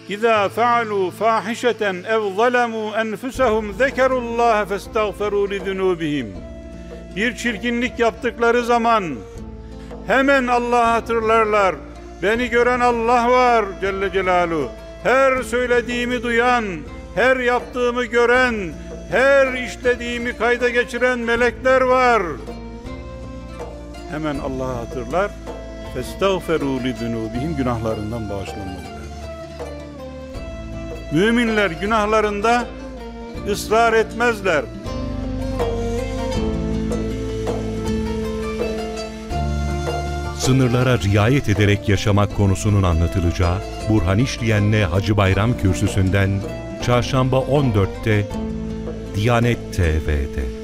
İzâ fealû fâhişeten ev zalemû enfusehum zekerullâhe festağferû lidunûbihim. Bir çirkinlik yaptıkları zaman hemen Allah'ı hatırlarlar. Beni gören Allah var Celle Celaluhu. Her söylediğimi duyan, her yaptığımı gören, her işlediğimi kayda geçiren melekler var. Hemen Allah'ı hatırlar. Festağferû lidunûbihim, günahlarından bağışlanmalılar. Müminler günahlarında ısrar etmezler. Sınırlara riayet ederek yaşamak konusunun anlatılacağı Burhan İşleyen'le Hacı Bayram Kürsüsü'nden Çarşamba 14'te Diyanet TV'de.